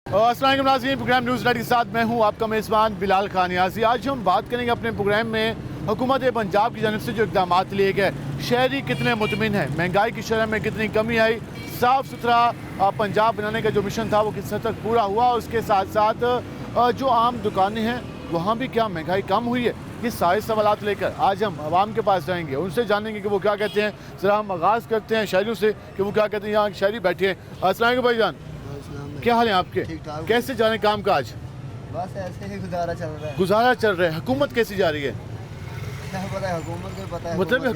अस्सलाम वालेकुम नाज़रीन, प्रोग्राम न्यूज़ नाइट के साथ मैं हूं आपका मेज़बान बिलाल खानियाज़ी। आज हम बात करेंगे अपने प्रोग्राम में हुकूमत पंजाब की जानिब से जो इक़दाम लिए गए, शहरी कितने मुतमिन हैं, महंगाई की शरह में कितनी कमी आई, साफ़ सुथरा पंजाब बनाने का जो मिशन था वो किस हद तक पूरा हुआ, उसके साथ साथ जो आम दुकानें हैं वहाँ भी क्या महंगाई कम हुई है, ये सारे सवालात लेकर आज हम आवाम के पास जाएंगे, उनसे जानेंगे कि वो क्या कहते हैं। ज़रा हम आगाज़ करते हैं शहरियों से कि वो क्या कहते हैं। यहाँ शहरी बैठे हैं। अस्सलाम वालेकुम भाईजान, क्या हाल है आपके? कैसे जा रहे हैं काम काज? बस ऐसे ही गुजारा चल रहा है। गुजारा चल रहा है। हुकूमत कैसी जा रही है? क्या पता है, हुकूमत को पता है। मतलब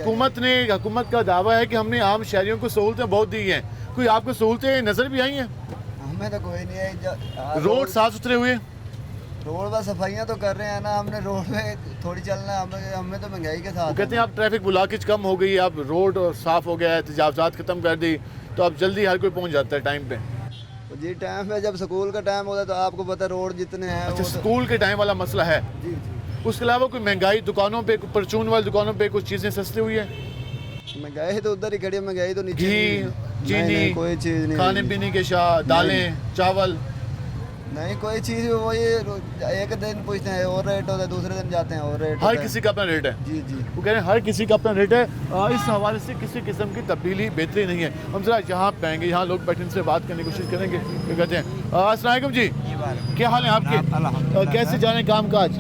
हुकूमत का दावा है कि हमने आम शहरियों को सहूलतें बहुत दी हैं। कोई आपको सहूलतें नजर भी आई हैं? हमें तो कोई नहीं है। रोड साफ सुथरे हुए? रोड पर सफाइयाँ तो कर रहे हैं ना, हमने रोड पे थोड़ी चलना है। हमें तो महंगाई के साथ कहते हैं आप ट्रैफिक ब्लॉकेज कम हो गई, अब रोड साफ हो गया है, तजावजात खत्म कर दी, तो अब जल्दी हर कोई पहुंच जाता है टाइम पे। जी टाइम पे जब स्कूल का टाइम होता है तो आपको पता है रोड जितने हैं। अच्छा, स्कूल के टाइम वाला मसला है। जी। उसके अलावा कोई महंगाई दुकानों पे, परचून वाली दुकानों पे कुछ चीज़ें सस्ती हुई है? महंगाई तो उधर ही खड़ी है, महंगाई तो नीचे घी, चीनी, कोई चीज़ नहीं, खाने पीने के दालें, चावल नहीं कोई चीज़। वही एक दिन पूछते हैं और रेट होता है, दूसरे दिन जाते हैं और रेट। हर किसी का अपना रेट है। जी। वो कह रहे हैं हर किसी का अपना रेट है। इस हवाले से किसी किस्म की तब्दीली बेहतरी नहीं है। हम जरा यहाँ पे आएंगे, यहाँ लोग बैठे से बात करने की कोशिश करेंगे। क्या कहते हैं? अस्सलाम वालेकुम जी, क्या हाल है आपके? कैसे जा रहे हैं काम काज?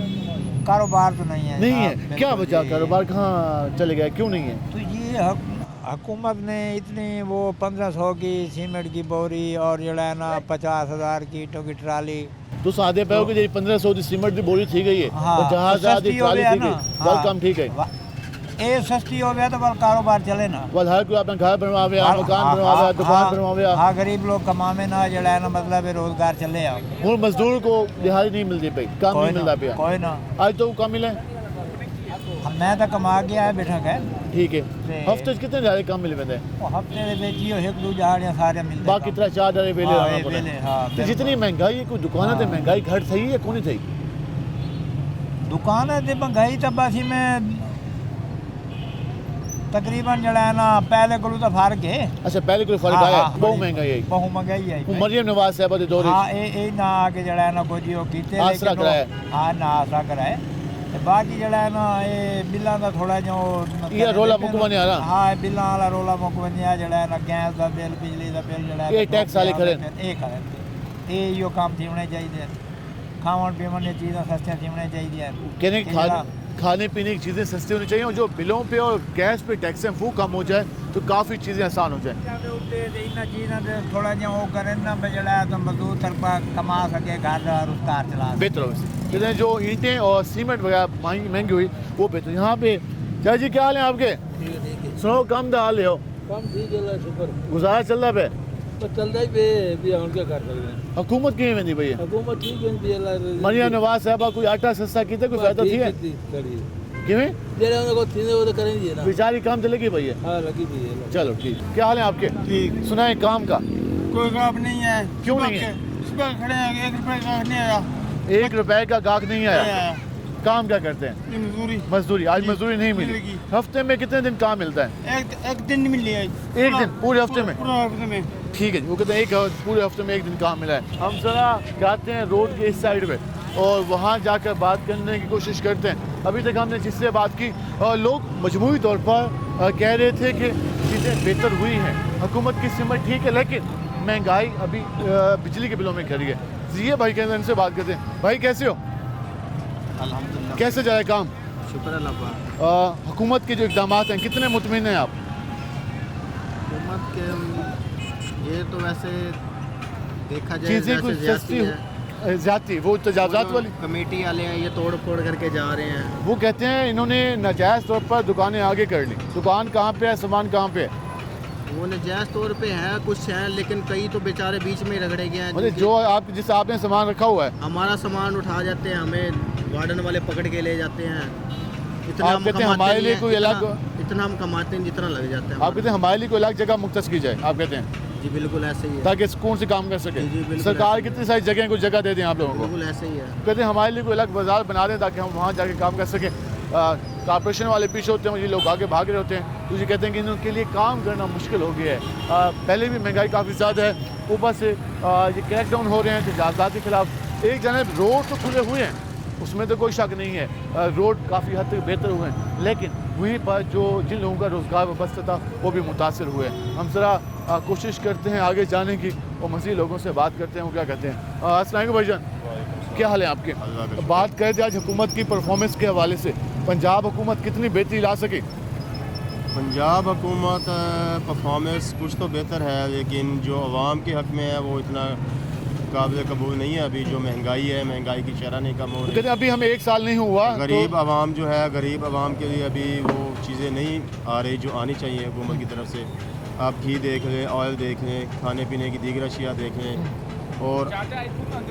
कारोबार तो नहीं है। नहीं है? क्या वजह, कारोबार कहाँ चले गया, क्यों नहीं है? तो ये हुकूमत ने इतनी वो 1500 की सीमेंट की बोरी और जो है ना 50,000 की ईंटों की ट्राली, तो सादे पे हो कि 1500 की सीमेंट की बोरी थी गई है, हाँ, जहाज तो सस्ती हो ट्राली गया थी ना। गई, बल काम ठीक है। ये सस्ती हो गया तो बल कारोबार चले ना। बल हर कोई अपना घर बनवावे, मकान बनवावे, दुकान बनवावे। हाँ, गरीब लोग कमावे ना, जो है ना मतलब रोजगार चले आओ। और मजदूर को दिहाड़ी नहीं मिलती भाई, काम नहीं मिलता पाया। कोई ना आज तो कम मिले। मैं तो कमा गया है बैठा है। ठीक है। हफ्ते कितने दिहाड़ी कम मिले बंदे? हफ्ते में बेचियो एक दो दिहाड़ियां सारे मिलते। बाकी तरह 4 दिहाड़ी वेले हाँ, रहना पड़े। हाँ, तो जितनी महंगाई है, कोई दुकान ते महंगाई घट थी या कोनी थी? दुकान ते महंगाई तो बस में तकरीबन जड़ा है ना पहले को तो फर्क है। अच्छा, पहले कोई फर्क आया? बहुत महंगाई आई, बहुत महंगाई आई। मरियम नवाज साहब दे दौर हाँ, ए ना आके जड़ा है ना कोई जो कीते आसरा कराया। हाँ ना आसरा कराए। बाकी जड़ा है ना ये बिल्लां दा थोड़ा जो ये रोला मुकमने आ रहा। हाँ, बिल्लां वाला रोला मुकमने आ जड़ा है ना, गैस दा बिल, बिजली दा बिल जड़ा है ये टैक्स वाले खड़े ये यो काम थी होने चाहिए। खावन पीवन की चीज़ें सस्तियां थी होने चाहिए। कहने खाने पीने की चीज़ें सस्ती होनी चाहिए, और जो बिलों पे और गैस पे टैक्स हैं वो कम हो जाए तो काफ़ी चीज़ें आसान हो जाए। इन चीज़ें थोड़ा जो वो करें ना जड़ा तो मजदूर तरफा कमा सके, घर रुजगार चला बेहतर हो। कहते हैं जो ईंटें और सीमेंट वगैरह महंगी हुई वो बेहतर। यहाँ पे चाचा जी क्या हाल है आपके? सुनो, कम दा हाल हो? कम ठीक है, शुक्र। गुजारा चल रहा पे? तो चलता ही पे भी हम क्या कर सकते हैं। हुकूमत की वेंदी भैया? हुकूमत ठीक है। मरियम नवाज साहब कोई आटा सस्ता कीते, कोई फायदा थी है? किवें जेड़े उनको थीने वो तो करेंगे ना। बेचारी काम चलेगी भैया? हां, लगी भी है। चलो ठीक। क्या हाल है आपके? ठीक। सुनाए काम का? कोई गाहक नहीं है। क्यों नहीं है? सुबह खड़े हैं, 1 रुपए का नहीं आया। 1 रुपए का गाहक नहीं आया। काम क्या करते हैं? मजदूरी। आज मजदूरी नहीं मिली। हफ्ते में कितने दिन काम मिलता है? एक दिन नहीं मिली है। एक दिन पूरे हफ्ते में? पूरे हफ्ते में। ठीक है, वो कहते हैं पूरे हफ्ते में 1 दिन काम मिला है। हम जरा जाते हैं रोड के इस साइड पे और वहाँ जाकर बात करने की कोशिश करते हैं। अभी तक हमने जिससे बात की लोग मजमूई तौर पर कह रहे थे कि चीज़ें बेहतर हुई हैं, हुकूमत की सिमत ठीक है, लेकिन महंगाई अभी बिजली के बिलों में खड़ी है। ये भाई कहते हैं, इनसे बात करते हैं। भाई कैसे हो? अल्हम्दुलिल्लाह, कैसे जाए काम? शुक्र अल्लाह। हुकूमत के जो इक़दाम हैं कितने मुतमिन हैं आप? हुकूमत के ये तो वैसे देखा जाए चीज़ें कुछ सस्ती ज्यादा, वो तजावजात वाली कमेटी वाले हैं, ये तोड़ फोड़ करके जा रहे हैं। वो कहते हैं इन्होंने नाजायज़ तौर पर दुकानें आगे कर ली। दुकान कहाँ पे है, सामान कहाँ पे है? वो नाजायज़ तौर पे है, कुछ हैं, लेकिन कई तो बेचारे बीच में रगड़े गए हैं। मतलब जो आपने सामान रखा हुआ है, हमारा सामान उठा जाते हैं, हमें वार्डन वाले पकड़ के ले जाते हैं। इतना आप हम कहते हैं हमारे लिए कोई अलग, इतना हम कमाते हैं जितना लग जाता है। आप कहते हैं हमारे लिए कोई अलग जगह मुख्तस की जाए, आप कहते हैं? जी बिल्कुल ऐसे ही है, ताकि सुकून से काम कर सके। जी, बिल्कुल सरकार ऐसे। कितनी सारी जगह कुछ जगह दे दें आप लोगों को। बिल्कुल ऐसे ही है। कहते हैं हमारे लिए कोई अलग बाजार बना दें ताकि हम वहाँ जाके काम कर सकें। کارپوریشن والے پیچھے ہوتے ہیں, یہ لوگ آگے بھاگ رہے ہوتے ہیں. تو یہ کہتے ہیں کہ ان کے لیے کام کرنا مشکل ہو گیا ہے. پہلے بھی مہنگائی کافی زیادہ ہے, اوپر سے یہ کریک ڈاؤن ہو رہے ہیں تجاوزات کے خلاف. ایک جانب روڈ تو کھلے ہوئے ہیں, اس میں تو کوئی شک نہیں ہے, روڈ کافی حد تک بہتر ہوئے ہیں, لیکن وہیں پر جن لوگوں کا روزگار وابستہ تھا وہ بھی متاثر ہوئے. ہم ذرا کوشش کرتے ہیں آگے جانے کی اور مزید لوگوں سے بات کرتے ہیں وہ کیا کہتے ہیں. السلام علیکم بھائی جان, کیا حال ہے آپ کے؟ بات کرتے ہیں آج حکومت کی پرفارمنس کے حوالے سے, پنجاب حکومت کتنی بہتری لا سکی؟ پنجاب حکومت پرفارمنس کچھ تو بہتر ہے, لیکن جو عوام کے حق میں ہے وہ اتنا قابل قبول نہیں ہے. ابھی جو مہنگائی ہے, مہنگائی کی شرح نہیں کم ہو رہی. کہتے ہیں ابھی ہمیں 1 سال نہیں ہوا, غریب عوام جو ہے, غریب عوام کے لیے ابھی وہ چیزیں نہیں آ رہی جو آنی چاہیے حکومت کی طرف سے. آپ گھی دیکھ لیں, آئل دیکھ لیں, کھانے پینے کی دیگر اشیاء دیکھ لیں. اور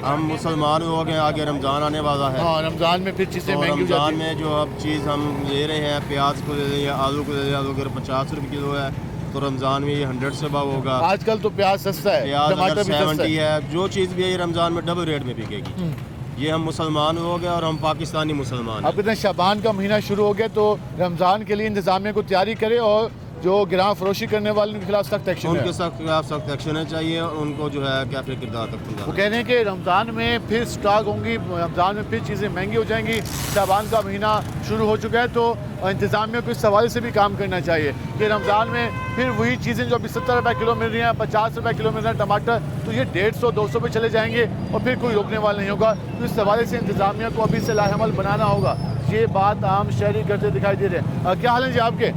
ہم مسلمان لوگ ہیں, آگے رمضان آنے والا ہے. ہاں, رمضان میں پھر چیزیں اور مہنگی ہو جاتی رمضان میں جو اب چیز ہم لے رہے ہیں, پیاز کو لے لیں یا آلو کو لے لیں, آلو اگر 50 روپے کلو ہے تو رمضان میں یہ 100 سے ابو ہوگا. آج کل تو پیاز سستا ہے, پیاز ٹماٹر اگر بھی سستا 70 ہے, جو چیز بھی ہے یہ رمضان میں ڈبل ریٹ میں بکے گی. یہ ہم مسلمان لوگ ہیں اور ہم پاکستانی مسلمان اب ہیں. کہتے ہیں شعبان کا مہینہ شروع ہو گیا تو رمضان کے لیے انتظامیہ کو تیاری کرے اور جو گراں فروشی کرنے والے کے خلاف سخت ایکشن ان ہے. کے خلاف سخت ایکشن ہے چاہیے, اور ان کو جو ہے کیفے کردار تک وہ پہنچانا. کہہ رہے ہیں کہ رمضان میں پھر سٹاک ہوں گی, رمضان میں پھر چیزیں مہنگی ہو جائیں گی. شعبان کا مہینہ شروع ہو چکا ہے تو انتظامیہ کو اس حوالے سے بھی کام کرنا چاہیے کہ رمضان میں پھر وہی چیزیں جو ابھی 70 روپے کلو مل رہی ہیں, 50 روپے کلو مل رہے ہیں ٹماٹر, تو یہ 150-200 پہ چلے جائیں گے اور پھر کوئی روکنے والا نہیں ہوگا. تو اس حوالے سے انتظامیہ کو ابھی سے لاہ عمل بنانا ہوگا. یہ بات عام شہری کرتے دکھائی دے رہے ہیں. کیا حال ہے جی آپ کے؟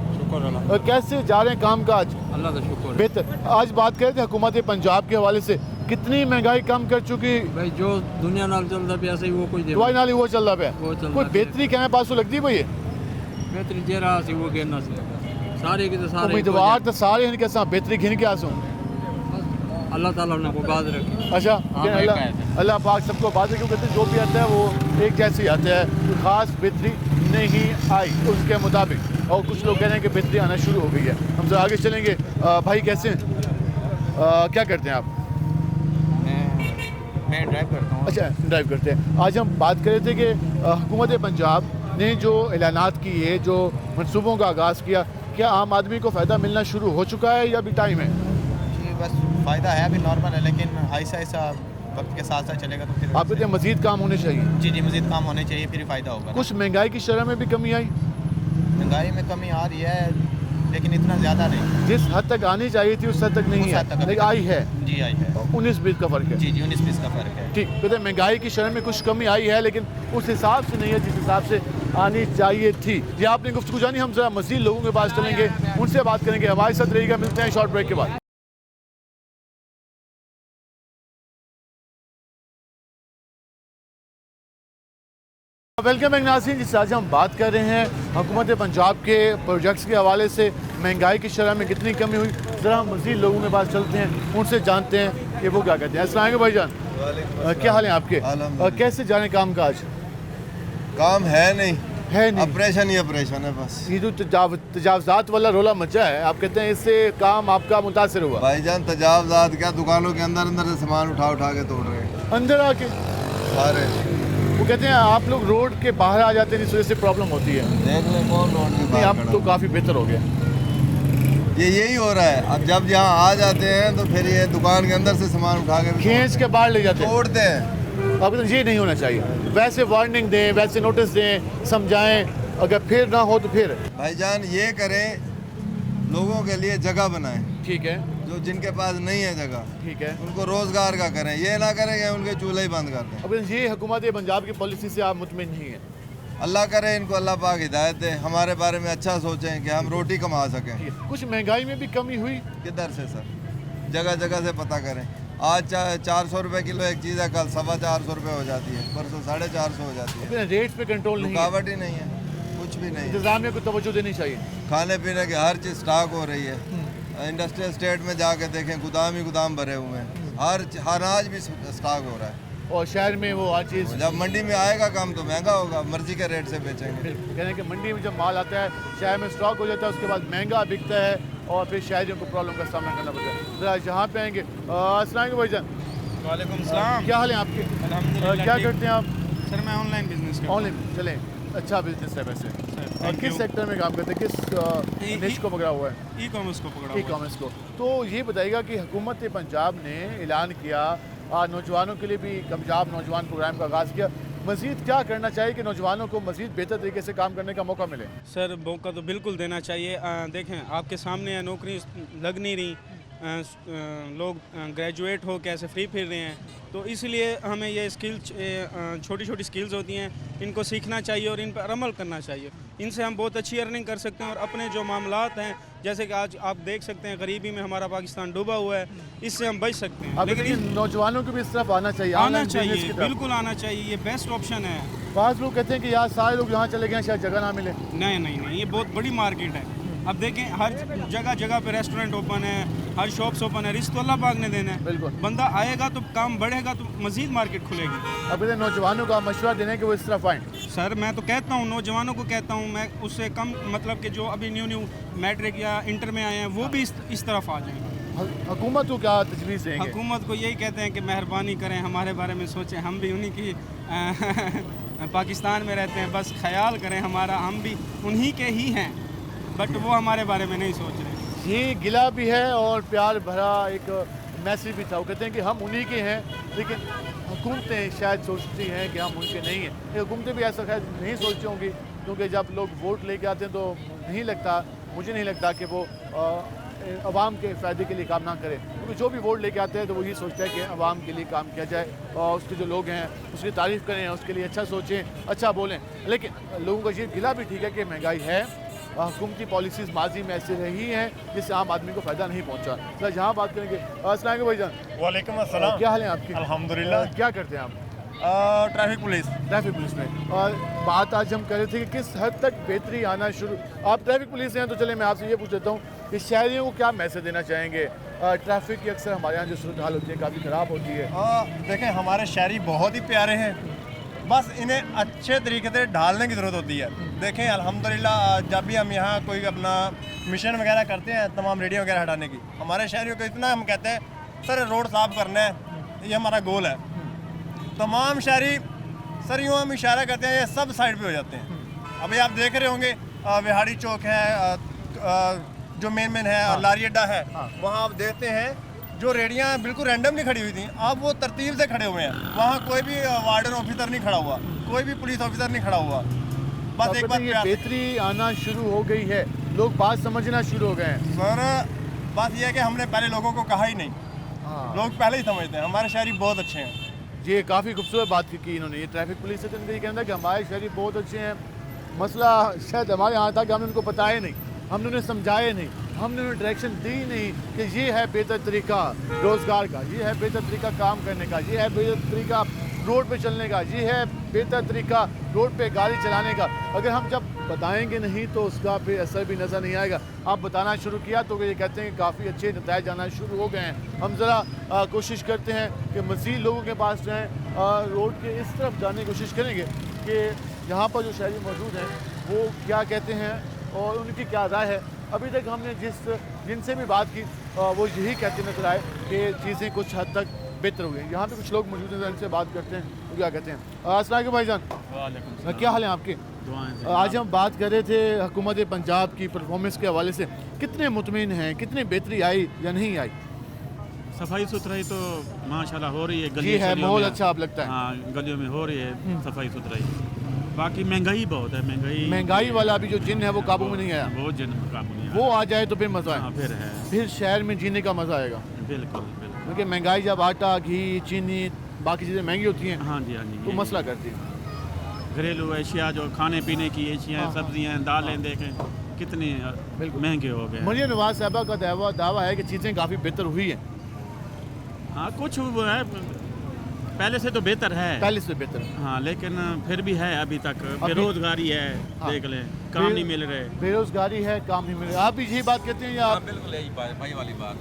کیسے جا رہے ہیں کام کاج؟ اللہ کا شکر. بہتر. آج بات کرتے ہیں حکومت پنجاب کے حوالے سے, کتنی مہنگائی کم کر چکی؟ بھائی جو دنیا نال چلتا پیا صحیح وہ کوئی دے دوائی نالی وہ چل رہا پہ, وہ چل کوئی رہا بہتری کہنے پاسوں لگتی بھائی؟ بہتری دے رہا سی وہ کہنا سی سارے کے تو سارے امیدوار تو سارے ہیں کہ بہتری گھن کے آسوں. اللہ تعالیٰ نے کو باز رکھی. اچھا, ہاں، کہ اللہ پاک سب کو بات ہے, کیوں کہتے ہیں جو بھی آتا ہے وہ ایک جیسے آتا ہے, کوئی خاص بہتری نہیں آئی اس کے مطابق, اور کچھ لوگ کہہ رہے ہیں کہ بہتری آنا شروع ہو گئی ہے. ہم سے آگے چلیں گے. بھائی کیسے ہیں, کیا کرتے ہیں آپ؟ میں ڈرائیو کرتا ہوں. اچھا, ڈرائیو کرتے ہیں. آج ہم بات کر رہے تھے کہ حکومت پنجاب نے جو اعلانات کیے, جو منصوبوں کا آغاز کیا, کیا عام آدمی کو فائدہ ملنا شروع ہو چکا ہے یا ابھی ٹائم ہے؟ جی بس فائدہ ہے ابھی نارمل ہے, لیکن ایسا ایسا وقت کے ساتھ ساتھ چلے گا تو پھر آپ کہتے ہیں مزید کام ہونے چاہیے. جی مزید کام ہونے چاہیے, پھر فائدہ ہوگا. کچھ مہنگائی کی شرح میں بھی کمی آئی, مہنگائی میں کمی آ رہی ہے لیکن اتنا زیادہ نہیں. جس حد تک آنی چاہیے تھی اس حد تک نہیں اس ہے, حد تک لیکن آئی ہے. جی آئی ہے. 19-20 کا فرق ہے. جی 19-20 کا فرق ہے. ٹھیک, کہتے ہیں مہنگائی کی شرح میں کچھ کمی آئی ہے لیکن اس حساب سے نہیں ہے جس حساب سے آنی چاہیے تھی. جی آپ نے گفتگو جانی, ہم ذرا مزید لوگوں کے پاس چلیں گے, ان سے بات کریں گے. ہمارے ساتھ رہے گا, ملتے ہیں شارٹ بریک کے بعد. ویلکم ناظرین, جس سے آج ہم بات کر رہے ہیں حکومت پنجاب کے پروجیکٹس کے حوالے سے مہنگائی کی شرح میں کتنی کمی ہوئی. ذرا ہم مزید لوگوں کے پاس چلتے ہیں, ان سے جانتے ہیں کہ وہ کیا کہتے ہیں. السلام علیکم بھائی جان, کیا حال ہیں آپ کے؟ کیسے جا رہے ہیں کام کاج؟ کام ہے نہیں, ہے نہیں, آپریشن ہی آپریشن ہے بس. یہ جو تجاوزات والا رولا مچا ہے, آپ کہتے ہیں اس سے کام آپ کا متاثر ہوا؟ بھائی جان تجاوزات کیا, دکانوں کے اندر سے سامان اٹھا کے توڑ رہے ہیں اندر آ کے. سارے. وہ کہتے ہیں آپ لوگ روڈ کے باہر آ جاتے ہیں جس وجہ سے پرابلم ہوتی ہے. دیکھ لیں کون روڈ کے نہیں, اب باہر تو کھڑا. کافی بہتر ہو گیا. یہی ہو رہا ہے. اب جب یہاں آ جاتے ہیں تو پھر یہ دکان کے اندر سے سامان اٹھا کے کھینچ کے باہر لے جاتے ہیں. توڑتے ہیں. اب یہ نہیں ہونا چاہیے. ویسے وارننگ دیں, ویسے نوٹس دیں, سمجھائیں, اگر پھر نہ ہو تو پھر. بھائی جان یہ کریں, لوگوں کے لیے جگہ بنائیں. ٹھیک ہے, جو جن کے پاس نہیں ہے جگہ, ٹھیک ہے. ان کو روزگار کا کریں. یہ نہ کریں کہ ان کے چولہے ہی بند کر دیں. اب یہ حکومت پنجاب کی پالیسی سے آپ مطمئن نہیں ہیں؟ اللہ کرے ان کو اللہ پاک ہدایت دے, ہمارے بارے میں اچھا سوچیں کہ ہم روٹی کما سکیں. کچھ مہنگائی میں بھی کمی ہوئی. کدھر سے سر؟ جگہ جگہ سے پتہ کریں. آج 400 روپے کلو ایک چیز ہے, کل 450 روپے ہو جاتی ہے, پرسوں 450 ہو جاتی ہے. ریٹ پہ کنٹرول نہیں ہے, رکاوٹ ہی نہیں ہے, کچھ بھی نہیں ہے. انتظامیہ کو توجہ دینی چاہیے. کھانے پینے کی ہر چیز سٹاک ہو رہی ہے. انڈسٹریل اسٹیٹ میں جا کے دیکھیں, گودام ہی گودام بھرے ہوئے ہیں. ہر اناج بھی سٹاک ہو رہا ہے. اور شہر میں وہ ہر چیز, جب منڈی میں آئے گا کام تو مہنگا ہوگا, مرضی کے ریٹ سے بیچیں گے. کہہ رہے ہیں کہ منڈی میں جب مال آتا ہے شہر میں اسٹاک ہو جاتا ہے, اس کے بعد مہنگا بکتا ہے اور پھر شہریوں کو پرابلم کا سامنا کرنا پڑتا ہے. ذرا یہاں پہ آئیں گے. السلام علیکم بھائی جان, وعلیکم السلام. کیا حال ہیں آپ کے؟ الحمدللہ. کیا کرتے ہیں آپ؟ سر میں آن لائن بزنس کرتا ہوں. On line. چلیں, अच्छा बिजनेस है वैसे। और किस सेक्टर में काम करते हैं, किस निश को पकड़ा हुआ है? ई कॉमर्स को पकड़ा ई कॉमर्स को। तो ये बताइएगा कि हुकूमत पंजाब ने ऐलान किया नौजवानों के लिए भी पंजाब नौजवान प्रोग्राम का आगाज़ किया, मज़ीद क्या करना चाहिए कि नौजवानों को मज़ीद बेहतर तरीके से काम करने का मौका मिले? सर मौका तो बिल्कुल देना चाहिए। देखें आपके सामने नौकरी लग नहीं रही, लोग ग्रेजुएट हो कैसे फ्री फिर रहे हैं, तो इसलिए हमें ये स्किल छोटी छोटी स्किल्स होती हैं, इनको सीखना चाहिए और इन पर अमल करना चाहिए। इनसे हम बहुत अच्छी अर्निंग कर सकते हैं और अपने जो मामलात हैं, जैसे कि आज आप देख सकते हैं गरीबी में हमारा पाकिस्तान डूबा हुआ है, इससे हम बच सकते हैं। लेकिन नौजवानों को भी इस तरफ आना चाहिए, आना चाहिए, बिल्कुल आना चाहिए, ये बेस्ट ऑप्शन है। बाज़ लोग कहते हैं कि यार सारे लोग यहाँ चले गए शायद जगह ना मिले। नहीं, ये बहुत बड़ी मार्केट है। अब देखें हर जगह जगह पे रेस्टोरेंट ओपन है, हर शॉप्स ओपन है, रिस्क तो अल्लाह पाक ने देना है। बिल्कुल। बंदा आएगा तो काम बढ़ेगा तो मज़ीद मार्केट खुलेगी। अब इधर नौजवानों का मशवरा देने कि वो इस तरफ आएँ। सर मैं तो कहता हूँ नौजवानों को कहता हूँ, मैं उससे कम मतलब कि जो अभी न्यू मैट्रिक या इंटर में आए हैं वो भी इस तरफ आ जाएंगे। हुकूमत को क्या तजवीज़ देंगे? हुकूमत को यही कहते हैं कि मेहरबानी करें, हमारे बारे में सोचें, हम भी उन्हीं की पाकिस्तान में रहते हैं, बस ख्याल करें हमारा, हम भी उन्हीं के ही हैं, बट वो हमारे बारे में नहीं सोच रहे। ये गिला भी है और प्यार भरा एक मैसेज भी था। वो कहते हैं कि हम उन्हीं के हैं, लेकिन हुकूमतें शायद सोचती हैं कि हम उनके नहीं हैं। ये हुकूमतें भी ऐसा शायद नहीं सोचती होंगी, क्योंकि जब लोग वोट लेके आते हैं तो नहीं लगता, मुझे नहीं लगता कि वो अवाम के फ़ायदे के लिए काम ना करें, क्योंकि जो भी वोट लेके आते हैं तो वो ये सोचता है कि अवाम के लिए काम किया जाए और उसके जो लोग हैं उसकी तारीफ़ करें, उसके लिए अच्छा सोचें, अच्छा बोलें। लेकिन लोगों का ये गिला भी ठीक है कि महंगाई है, हुकूमती पॉलिसीज़ माजी में ऐसी रही हैं जिससे आम आदमी को फ़ायदा नहीं पहुंचा। सर जहाँ बात करेंगे अस्सलाम वालेकुम भाईजान। वालेकुम अस्सलाम। क्या हाल है आपके? अल्हम्दुलिल्लाह। क्या करते हैं आप? ट्रैफिक पुलिस में। और बात आज हम कर रहे थे कि किस हद तक बेहतरी आना शुरू, आप ट्रैफिक पुलिस हैं तो चले मैं आपसे ये पूछ लेता हूँ कि शहरियों को क्या मैसेज देना चाहेंगे? ट्रैफिक की अक्सर हमारे यहाँ जो सूरत हाल होती है काफ़ी ख़राब होती है। देखें हमारे शहरी बहुत ही प्यारे हैं, बस इन्हें अच्छे तरीके से ढालने की ज़रूरत होती है। देखें अल्हम्दुलिल्लाह जब भी हम यहाँ कोई अपना मिशन वगैरह करते हैं तमाम रेडियो वगैरह हटाने की, हमारे शहरियों को इतना हम कहते हैं सर रोड साफ़ करना है, ये हमारा गोल है। तमाम शहरी सर यूँ हम इशारा करते हैं, ये सब साइड पे हो जाते हैं। अभी आप देख रहे होंगे विहाड़ी चौक है जो मेन है और लारी अड्डा है, वहाँ आप देखते हैं जो रेडियाँ बिल्कुल रैंडमली खड़ी हुई थी, अब वो तरतीब से खड़े हुए हैं। वहाँ कोई भी वार्डन ऑफिसर नहीं खड़ा हुआ, कोई भी पुलिस ऑफिसर नहीं खड़ा हुआ। बस एक बात बेहतरी आना शुरू हो गई है, लोग बात समझना शुरू हो गए हैं। सर बात यह है कि हमने पहले लोगों को कहा ही नहीं, लोग पहले ही समझते हैं। हमारे शहरी बहुत अच्छे हैं। ये काफ़ी खूबसूरत बात की इन्होंने, ये ट्रैफिक पुलिस से तो इनका ये कहना है कि हमारे शहरी बहुत अच्छे हैं। मसला शायद हमारे यहाँ था कि हमने उनको बताया नहीं, हमने उन्हें समझाया नहीं, हमने उन्हें डायरेक्शन दी नहीं कि ये है बेहतर तरीका रोज़गार का, ये है बेहतर तरीका काम करने का, ये है बेहतर तरीका रोड पे चलने का, ये है बेहतर तरीका रोड पे गाड़ी चलाने का। अगर हम जब बताएंगे नहीं तो उसका फिर असर भी नज़र नहीं आएगा। आप बताना शुरू किया तो ये कहते हैं कि काफ़ी अच्छे नतीजे आना शुरू हो गए हैं। हम ज़रा कोशिश करते हैं कि मज़ीद लोगों के पास जाएँ, रोड के इस तरफ जाने की कोशिश करेंगे कि यहाँ पर जो शहरी मौजूद हैं वो क्या कहते हैं और उनकी क्या राय है। अभी तक हमने जिनसे भी बात की वो यही कहते नजर आए कि चीज़ें कुछ हद तक बेहतर हुई हैं। यहाँ पे कुछ लोग मौजूद हैं, इनसे बात करते हैं तो क्या कहते हैं। अस्सलाम वालेकुम भाईजान, क्या हाल है आपके? आज हम बात कर रहे थे हुकूमत पंजाब की परफॉर्मेंस के हवाले से, कितने मुतमिन हैं, कितनी बेहतरी आई या नहीं आई? सफाई सुथराई तो माशाल्लाह हो रही है, जी है, माहौल अच्छा आप लगता है? हाँ गलियों में हो रही है सफाई सुथराई। बाकी महंगाई बहुत है, महंगाई वाला अभी जो जिन है वो काबू में नहीं आया, वो जिन काबू नहीं आया। वो आ जाए तो फिर मज़ा है, फिर है, फिर शहर में जीने का मज़ा आएगा। बिल्कुल क्योंकि महंगाई जब आटा घी चीनी बाकी चीज़ें महंगी होती हैं, हाँ जी तो मसला करती है। घरेलू अशिया जो खाने पीने की अशिया, सब्जियाँ दालें देखें कितनी महंगे हो गए। मरियम नवाज साहबा का दावा है कि चीज़ें काफ़ी बेहतर हुई हैं। हाँ कुछ है, पहले से तो बेहतर है, पहले से बेहतर, हाँ लेकिन फिर भी है अभी तक बेरोजगारी है। हाँ, देख लें काम नहीं मिल रहे, बेरोजगारी है, काम नहीं मिल रहा। आप भी यही बात कहते हैं या आप? बिल्कुल यही बात भाई वाली बात।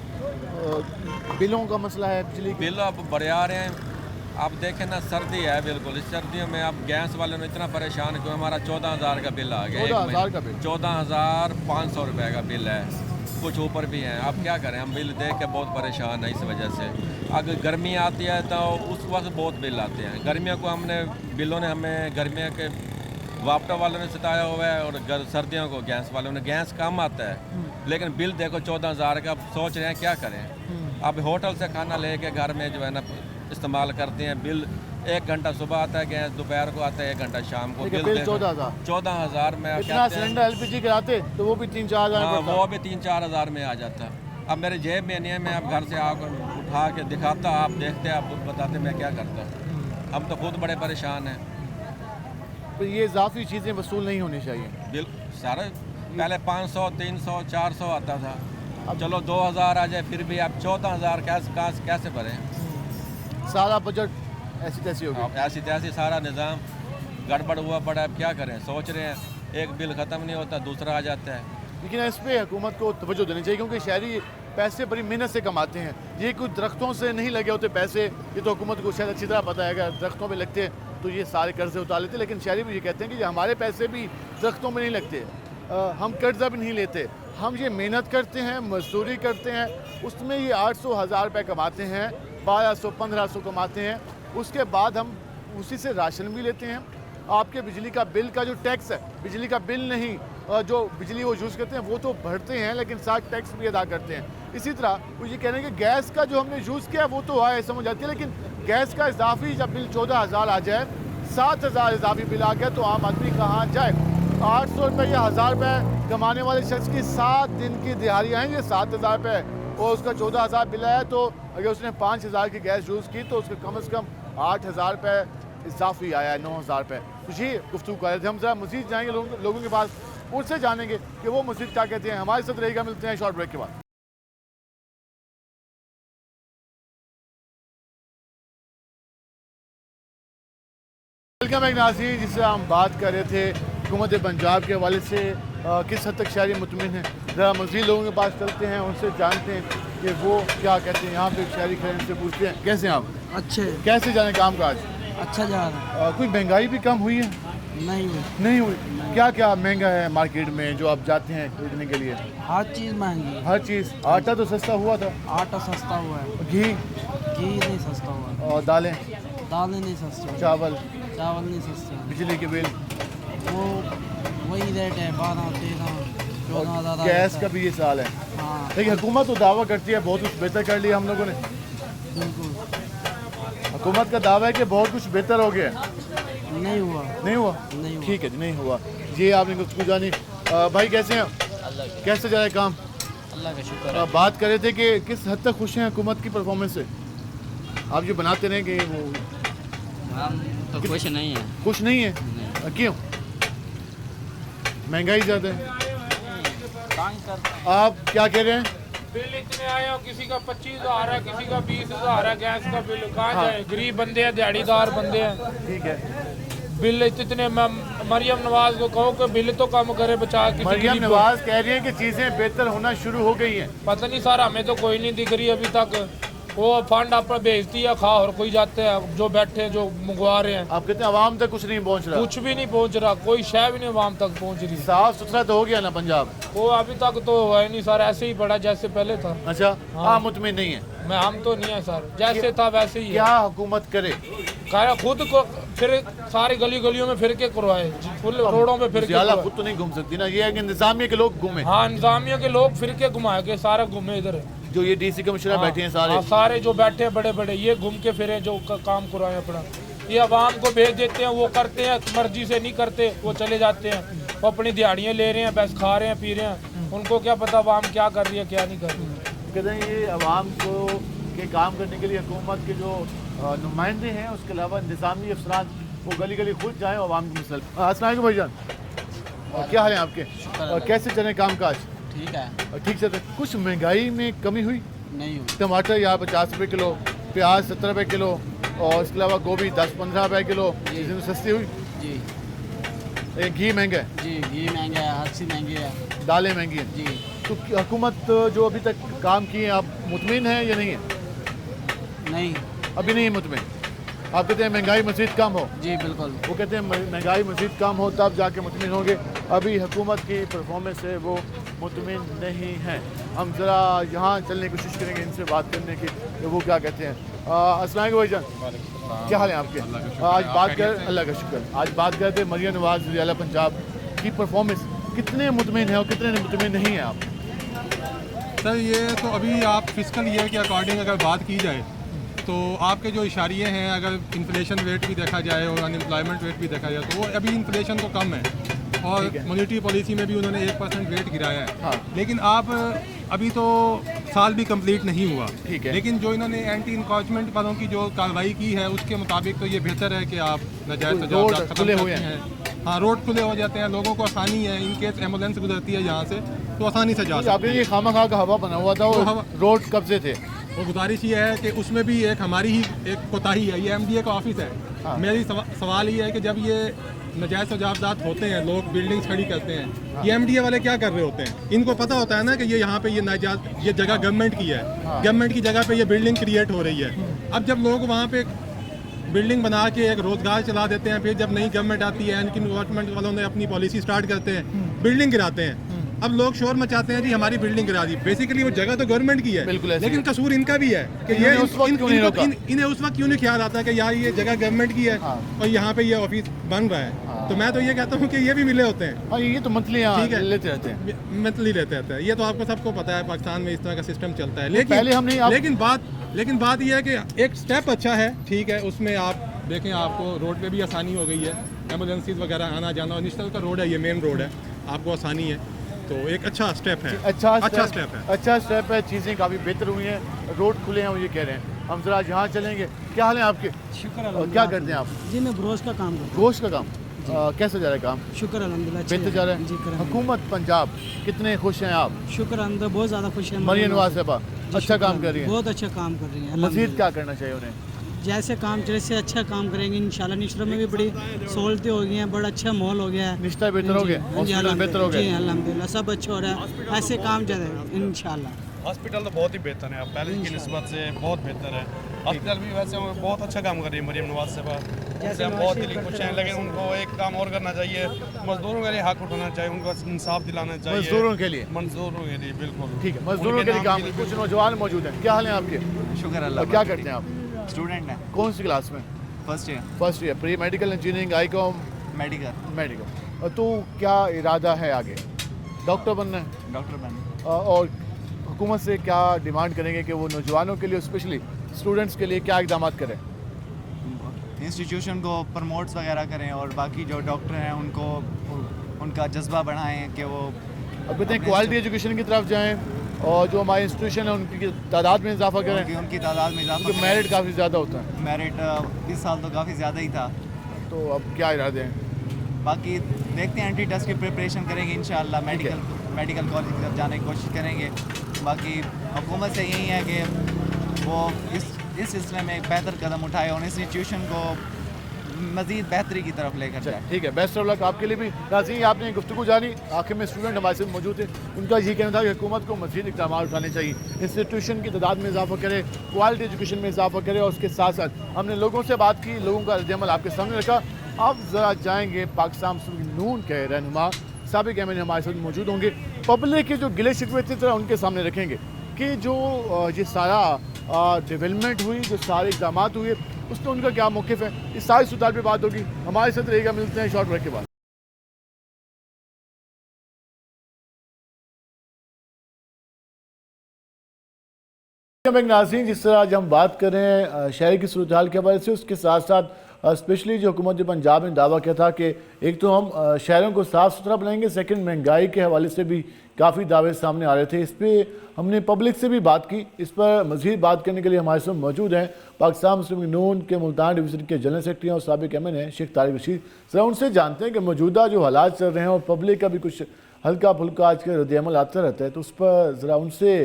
बिलों का मसला है, बिजली बिल अब बढ़े आ रहे हैं। आप देखें ना सर्दी है, बिल्कुल इस सर्दियों में अब गैस वाले ने इतना परेशान क्यों, हमारा 14,000 का बिल आ गया, 14,000 का बिल, 14,500 रुपये का बिल है, कुछ ऊपर भी हैं। अब क्या करें, हम बिल देख के बहुत परेशान है इस वजह से। अगर गर्मी आती है तो उस वक्त बहुत बिल आते हैं। गर्मियों को हमने बिलों ने हमें गर्मियों के वापटा वालों ने सताया हुआ है और सर्दियों को गैस वालों ने, गैस कम आता है लेकिन बिल देखो 14,000 का। अब सोच रहे हैं क्या करें। अब होटल से खाना लेके घर में जो है ना इस्तेमाल करते हैं, बिल 1 घंटा सुबह आता है गैस, दोपहर को आता है 1 घंटा शाम को। बिल 14,000 में इतना सिलेंडर LPG कराते तो वो भी 3-4 हज़ार। हाँ, वो भी 3-4 हज़ार में आ जाता। अब मेरे जेब में नहीं है, मैं अब घर से आकर उठा के दिखाता, आप देखते, आप बताते मैं क्या करता। हम तो खुद बड़े परेशान हैं। तो ये इजाफी चीज़ें वसूल नहीं होनी चाहिए। बिल सारा पहले 500, 300, 400 आता था, अब चलो 2,000 आ जाए, फिर भी आप 14,000 कैसे भरें। सारा बजट ऐसी तैसी हो गया। ऐसी तैसी सारा निज़ाम गड़बड़ हुआ पड़ा है। अब क्या करें, सोच रहे हैं, एक बिल ख़त्म नहीं होता दूसरा आ जाता है। लेकिन इस पर हुकूमत को तवज्जो देनी चाहिए, क्योंकि शहरी पैसे बड़ी मेहनत से कमाते हैं। ये कुछ दरख्तों से नहीं लगे होते पैसे, ये तो हुकूमत को शायद अच्छी तरह पता है, अगर दरख्तों पे लगते तो ये सारे कर्जे उतार लेते। लेकिन शहरी भी ये कहते हैं कि हमारे पैसे भी दरख्तों में नहीं लगते, हम कर्जा भी नहीं लेते, हम ये मेहनत करते हैं, मजदूरी करते हैं, उसमें ये 800-1,000 रुपये कमाते हैं, 1,200-1,500 कमाते हैं, उसके बाद हम उसी से राशन भी लेते हैं। आपके बिजली का बिल का जो टैक्स है, बिजली का बिल नहीं, जो बिजली वो यूज़ करते हैं वो तो भरते हैं, लेकिन साथ टैक्स भी अदा करते हैं। इसी तरह वो ये कह रहे हैं कि गैस का जो हमने यूज़ किया वो तो आए समझ आती है, लेकिन गैस का इजाफी जब बिल 14,000 आ जाए, 7,000 इजाफी बिल आ गया, तो आम आदमी कहाँ जाए। 800 रुपये या 1,000 रुपये कमाने वाले शख्स की 7 दिन की दिहाड़ी आएंगे, 7,000 रुपये, और उसका 14,000 बिल आया, तो अगर उसने 5,000 की गैस यूज़ की तो उसका कम से कम 8,000 रुपये इजाफी आया है, 9,000 रुपये। तो ये गुफ्तगू कर रहे थे। हम ज़रा मज़ीद जाएंगे लोगों के पास, उनसे जानेंगे कि वो मज़ीद क्या कहते हैं। हमारे साथ रहेगा, मिलते हैं शॉर्ट ब्रेक के बाद। वेलकम एक नाज़रीन, जिससे हम बात कर रहे थे हुकूमत पंजाब के हवाले से किस हद तक शहरी मुतमिन हैं। ज़रा मज़ीद लोगों के पास चलते हैं, उनसे जानते हैं कि वो क्या कहते हैं। यहाँ पे शहरी खरीद से पूछते हैं, कैसे हैं आप? अच्छे। कैसे जाने काम काज? अच्छा जा रहा है। कोई महंगाई भी कम हुई है? नहीं हुई। क्या क्या महंगा है मार्केट में जो आप जाते हैं खरीदने के लिए? हर चीज़ महंगी है। हर चीज़। आटा तो सस्ता हुआ था? आटा सस्ता हुआ है। घी नहीं सस्ता हुआ। और दालें नहीं सस्ता। चावल नहीं सस्ता। बिजली के बिल वो वही रेट है, 12, 13, 14,000। गैस का भी ये साल है। हाँ। लेकिन हुकूमत तो दावा करती है बहुत कुछ बेहतर कर लिया हम लोगों ने। बिल्कुल। हुकूमत का दावा है कि बहुत कुछ बेहतर हो गया। नहीं हुआ। ठीक है जी, नहीं हुआ। ये आपने कुछ जानी। भाई कैसे हैं? कैसे जा रहा है काम? अल्लाह का शुक्र है। बात कर रहे थे कि किस हद तक खुश हैं हुकूमत की परफॉर्मेंस से। आप जो बनाते रहे कि वो हम तो खुश नहीं है। खुश नहीं है? क्यों? महंगाई ज़्यादा है। आप क्या कह रहे हैं? बिल इतने आए हो, किसी का 25,000 है, किसी का 20,000 है गैस का बिल। कहाँ जाए? गरीब बंदे हैं, दिहाड़ीदार बंदे हैं। ठीक है। बिल इतने, मरियम नवाज को कहो कि बिल तो कम करे बचा के। मरियम नवाज कह रही है कि चीज़ें बेहतर होना शुरू हो गई हैं। पता नहीं सर, हमें तो कोई नहीं दिख रही अभी तक। वो फंड आप भेजती है, खा और कोई जाते हैं जो बैठे जो मंगवा रहे हैं। आप कहते हैं आवाम तक कुछ नहीं पहुंच रहा? कुछ भी नहीं पहुंच रहा, कोई शय भी नहीं आवाम तक पहुंच रही। साफ सुथरा तो हो गया ना पंजाब? वो अभी तक तो है नहीं सर, ऐसे ही पड़ा जैसे पहले था। अच्छा। हाँ, मुतमिन नहीं है? हम तो नहीं है सर, जैसे था वैसे ही है। क्या हुकूमत करे? खुद को फिर सारी गलियों में फिर के करवाए, फुल रोडों पे फिर के। खुद तो नहीं घूम सकती ना, ये है कि इंतजामिया के लोग घूमे। हाँ, इंतजामिया के लोग फिर के घुमा के सारा घूमे इधर। जो ये DC कमिश्नर बैठे हैं सारे। सारे जो बैठे हैं बड़े बड़े, ये घूम के फिरे जो काम करवाए अपना। ये आवाम को भेज देते हैं, वो करते हैं, मर्जी से नहीं करते, वो चले जाते हैं। वो अपनी दिहाड़ियाँ ले रहे हैं, बस खा रहे हैं, पी रहे हैं। उनको क्या पता आवाम क्या कर रही है क्या नहीं कर रही। कहते हैं ये आवाम को के काम करने के लिए हुकूमत के जो नुमाइंदे हैं, उसके अलावा इंतजामी अफसरान, वो गली गली खुद जाएँ आवाम की मसल। अस्सलाम वालेकुम भाईजान, क्या हाल है आपके? कैसे चले काम काज? ठीक है। ठीक से। कुछ महंगाई में कमी हुई? नहीं हुई। टमाटर यहाँ 50 रुपये किलो, प्याज 70 रुपये किलो, और इसके अलावा गोभी 10-15 रुपये किलो, चीज़ें सस्ती हुई जी। घी महंगा है? जी, घी महंगा है, हर चीज़ महंगी है। दालें महंगी हैं जी। तो हुकूमत जो अभी तक काम किए, आप मुतमिन हैं या नहीं है? नहीं, अभी नहीं है मुतमिन। आप कहते हैं महंगाई मज़ीद कम हो? जी बिल्कुल। वो कहते हैं महंगाई मज़ीद कम हो तब जाके मुतमिन होंगे। अभी हुकूमत की परफॉर्मेंस से वो मुतमिन नहीं है। हम ज़रा यहाँ चलने की कोशिश करेंगे, इनसे बात करने की कि वो क्या कहते हैं। अस्सलाम वालेकुम भाईजान, क्या हाल है आपके? आज बात कर अल्लाह का शुक्र, आज बात करते हैं मरियम नवाज वज़ीर पंजाब की परफॉर्मेंस, कितने मुतमिन है और कितने मुतमिन नहीं है आप? सर ये तो अभी आप फिस्कल ईयर के अकॉर्डिंग अगर बात की जाए तो आपके जो इशारिये हैं, अगर इन्फ्लेशन रेट भी देखा जाए और अनएम्प्लॉयमेंट रेट भी देखा जाए तो वो अभी इन्फ्लेशन तो कम है और मॉनेटरी पॉलिसी में भी उन्होंने 1% रेट गिराया है। हाँ। लेकिन आप अभी तो साल भी कंप्लीट नहीं हुआ, ठीक है। लेकिन जो इन्होंने एंटी इंक्रोचमेंट वालों की जो कार्रवाई की है उसके मुताबिक तो ये बेहतर है कि आप नाजायज़ तजावुज़ात खत्म खुले करते हुए हैं। हाँ, रोड खुले हो जाते हैं, लोगों को आसानी है, इन केस एम्बुलेंस गुजरती है यहाँ से तो आसानी से जा सकते आपने ये खामा का हवा बना हुआ था और रोड कब्जे थे, वो गुजारिश ये है कि उसमें भी एक हमारी ही एक कोताही है। ये MDA का ऑफिस है। हाँ। मेरी सवाल ये है कि जब ये नाजायज़ तजावुज़ात होते हैं, लोग बिल्डिंग्स खड़ी करते हैं, ये MDA वाले क्या कर रहे होते हैं? इनको पता होता है ना कि ये यहाँ पे ये नाजायज़ ये जगह गवर्नमेंट की है, गवर्नमेंट की जगह पे ये बिल्डिंग क्रिएट हो रही है। अब जब लोग वहाँ पे बिल्डिंग बना के एक रोजगार चला देते हैं, फिर जब नई गवर्नमेंट आती है, इनकी गवर्नमेंट वालों ने अपनी पॉलिसी स्टार्ट करते हैं, बिल्डिंग गिराते हैं। अब लोग शोर मचाते हैं जी हमारी बिल्डिंग गिरा दी, बेसिकली वो जगह तो गवर्नमेंट की है, लेकिन कसूर इनका भी है कि ये इन्हें उस वक्त क्यों नहीं ख्याल आता कि यार ये जगह गवर्नमेंट की है और यहाँ पे ये ऑफिस बन रहा है। तो मैं तो ये कहता हूँ कि ये भी मिले होते हैं। ये तो मंथली लेते रहते हैं, मंथली लेते रहते हैं। ये तो आपको सबको पता है पाकिस्तान में इस तरह का सिस्टम चलता है। लेकिन पहले हम नहीं लेकिन बात यह है कि एक स्टेप अच्छा है, ठीक है, उसमें आप देखें आपको रोड पे भी आसानी हो गई है, एमरजेंसीज वगैरह आना जाना, और नेशनल का रोड है, ये मेन रोड है, आपको आसानी है, तो एक अच्छा स्टेप है। अच्छा स्टेप है, चीज़ें काफ़ी बेहतर हुई हैं, रोड खुले हैं, वो ये कह रहे हैं। हम जरा यहाँ चलेंगे, क्या हाल है आपके? शुक्र और क्या करते हैं आप? जी मैं गोश्त का काम करता हूँ। गोश्त का काम, कैसे जा रहा है काम? शुक्र अल्हम्दुलिल्लाह बेहतर जा रहा है। हुकूमत पंजाब कितने खुश हैं आप? शुक्र अल्हम्दुलिल्लाह बहुत ज़्यादा खुश हैं। मरियम नवाज साहबा अच्छा काम कर रही है, बहुत अच्छा काम कर रही है। मज़ीद क्या करना चाहिए उन्हें? जैसे काम चले से अच्छा काम करेंगे इंशाल्लाह। निश्तरों में भी बड़ी सहूलतें हो गई हैं, बड़ा अच्छा माहौल हो गया है, निश्ता बेहतर हो गया, हॉस्पिटल बेहतर हो गया, अल्हम्दुलिल्लाह सब अच्छा हो रहा है, ऐसे काम चलेगा इंशाल्लाह। हॉस्पिटल तो बहुत ही बेहतर है, अब पहले की निस्बत से बहुत बेहतर है। हॉस्पिटल भी वैसे बहुत अच्छा काम कर रही है मरियम नवाज साहबा, जैसे हम बहुत ही खुश हैं। लेकिन उनको एक काम और करना चाहिए, मजदूरों के लिए हक उठाना चाहिए, उनको इंसाफ दिलाना चाहिए। मजदूरों के लिए बिल्कुल ठीक है, मजदूरों के लिए काम। कुछ नौजवान मौजूद हैं, क्या हाल है आपके? शुक्र अल्लाह। क्या करते हैं आप? स्टूडेंट है। कौन सी क्लास में? First year. Pre medical engineering, Icom medical. और तो क्या इरादा है आगे? डॉक्टर बनना है? डॉक्टर बनना। और हुकूमत से क्या डिमांड करेंगे कि वो नौजवानों के लिए, स्पेशली स्टूडेंट्स के लिए क्या इक़दाम करें? इंस्टीट्यूशन को प्रमोट्स वगैरह करें और बाकी जो डॉक्टर हैं उनको उनका जज्बा बढ़ाएं कि वो अब कहते हैं क्वालिटी एजुकेशन की तरफ जाएं और जो हमारे इंस्टीट्यूशन है उनकी तादाद में इजाफा करें। उनकी तादाद में इजाफा, मेरिट काफ़ी ज़्यादा होता है। मेरिट इस साल तो काफ़ी ज़्यादा ही था, तो अब क्या इरादे हैं? बाकी देखते हैं, एंट्री टेस्ट की प्रिपरेशन करेंगे इंशाल्लाह, मेडिकल कॉलेज की तरफ जाने की कोशिश करेंगे। बाकी हुकूमत से यही है कि वो इस सिलसिले में एक बेहतर कदम उठाए और इंस्टीट्यूशन को मज़ीद बेहतरी की तरफ लेकर जाए। ठीक है, बेस्ट ऑफ लक आपके लिए भी। नाज़रीन, आपने गुफ्तगू जानी, आखिर में स्टूडेंट हमारे साथ मौजूद थे, उनका ये कहना था कि हुकूमत को मज़ीद इक़दाम उठाने चाहिए, इंस्टीट्यूशन की तादाद में इजाफा करे, क्वालिटी एजुकेशन में इजाफा करे, और उसके साथ साथ हमने लोगों से बात की, लोगों का रद्द-ए-अमल आपके सामने रखा। अब ज़रा जाएंगे पाकिस्तान नून के रहनुमा साबिक एम हमारे साथ मौजूद होंगे, पब्लिक के जो गिले शिकवे थे तरह उनके सामने रखेंगे कि जो ये सारा डेवलपमेंट हुई, जो सारे इक़दाम हुए, उसमें उनका क्या मौक़िफ़ है, इस सारी सूरत पे बात होगी। हमारे साथ रहेगा, मिलते हैं शॉर्ट ब्रेक के बाद। नाज़रीन, जिस तरह आज हम बात कर रहे हैं शहर की सूरत हाल के हवाले से, उसके साथ साथ स्पेशली जो हुकूमत पंजाब ने दावा किया था कि एक तो हम शहरों को साफ़ सुथरा बनाएंगे, सेकंड महंगाई के हवाले से भी काफ़ी दावे सामने आ रहे थे। इस पर हमने पब्लिक से भी बात की। इस पर मज़ीद बात करने के लिए हमारे साथ मौजूद हैं पाकिस्तान मुस्लिम लीग नून के मुल्तान डिवीज़न के जनरल सेक्रेटरी और साबिक एम हैं शेख तारिक रशीद। ज़रा उनसे जानते हैं कि मौजूदा जो हालात चल रहे हैं और पब्लिक का भी कुछ हल्का फुल्का आज के रद्द-ए-अमल आता रहता है, तो उस पर ज़रा उनसे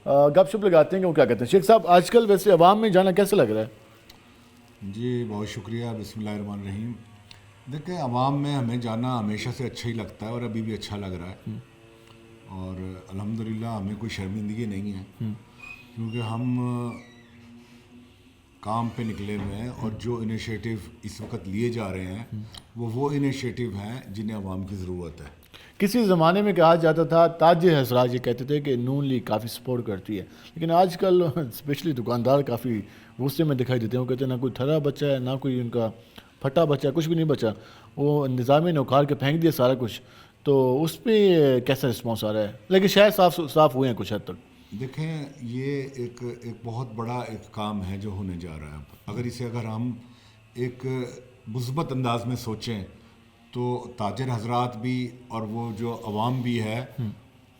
गपशप लगाते हैं कि वो क्या कहते हैं। शेख साहब, आजकल वैसे अवाम में जाना कैसा लग रहा है? जी बहुत शुक्रिया, बिस्मिल्लाहिर्रहमानिर्रहीम। देखिए, अवाम में हमें जाना हमेशा से अच्छा ही लगता है और अभी भी अच्छा लग रहा है, और अल्हम्दुलिल्लाह हमें कोई शर्मिंदगी नहीं है, क्योंकि हम काम पे निकले हुए हैं और जो इनिशिएटिव इस वक्त लिए जा रहे हैं वो इनिशिएटिव हैं जिन्हें अवाम की ज़रूरत है। किसी ज़माने में कहा जाता था, ताज हसराज ये कहते थे कि नून लीग काफ़ी सपोर्ट करती है, लेकिन आजकल स्पेशली दुकानदार काफ़ी غصے میں دکھائی دیتے ہیں. وہ کہتے ہیں نہ کوئی تھرا بچا ہے, نہ کوئی ان کا پھٹا بچا ہے, کچھ بھی نہیں بچا. وہ انتظامیہ نے اکھاڑ کے پھینک دیا سارا کچھ. تو اس پہ کیسا رسپانس آ رہا ہے؟ لیکن شاید صاف ہوئے ہیں کچھ حد تک. دیکھیں یہ ایک بہت بڑا ایک کام ہے جو ہونے جا رہا ہے. اگر ہم ایک مثبت انداز میں سوچیں تو تاجر حضرات بھی اور وہ جو عوام بھی ہے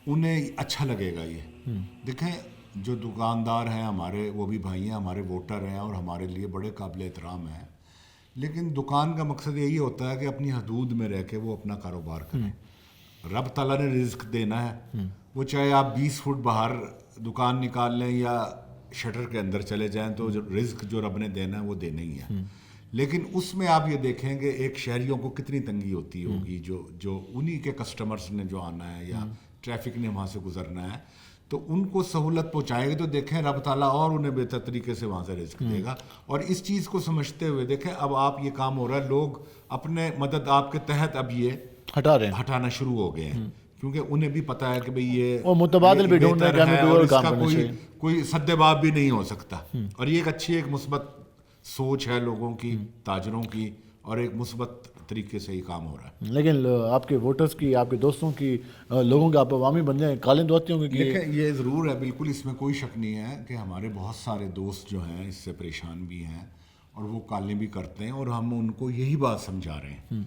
انہیں اچھا لگے گا. یہ دیکھیں جو دکاندار ہیں ہمارے, وہ بھی بھائی ہیں, ہمارے ووٹر ہیں اور ہمارے لیے بڑے قابل احترام ہیں. لیکن دکان کا مقصد یہی ہوتا ہے کہ اپنی حدود میں رہ کے وہ اپنا کاروبار کریں. رب تعالیٰ نے رزق دینا ہے, وہ چاہے آپ 20 فٹ باہر دکان نکال لیں یا شٹر کے اندر چلے جائیں تو رزق جو رب نے دینا ہے وہ دینا ہی ہے. لیکن اس میں آپ یہ دیکھیں کہ ایک شہریوں کو کتنی تنگی ہوتی ہوگی جو انہی کے کسٹمرز نے جو آنا ہے یا ٹریفک نے وہاں سے گزرنا ہے, تو ان کو سہولت پہنچائے گا. تو دیکھیں رب تعالیٰ اور انہیں بہتر طریقے سے وہاں سے رزق دے گا. اور اس چیز کو سمجھتے ہوئے دیکھیں اب آپ یہ کام ہو رہا ہے, لوگ اپنے مدد آپ کے تحت اب یہ ہٹانا شروع ہو گئے ہیں, کیونکہ انہیں بھی پتہ ہے کہ بھئی یہ متبادل بھی ڈھونڈ رہے ہیں اور اس کا کوئی سد باب بھی نہیں ہو سکتا. اور یہ ایک اچھی ایک مثبت سوچ ہے لوگوں کی, تاجروں کی, اور ایک مثبت طریقے سے یہ کام ہو رہا ہے. لیکن آپ کے ووٹرز کی, آپ کے دوستوں کی, لوگوں کے, آپ عوامی بندے ہیں, کالیں دعاتے ہوں گے کہ دیکھیں یہ ضرور ہے, بالکل اس میں کوئی شک نہیں ہے کہ ہمارے بہت سارے دوست جو ہیں اس سے پریشان بھی ہیں اور وہ کالیں بھی کرتے ہیں. اور ہم ان کو یہی بات سمجھا رہے ہیں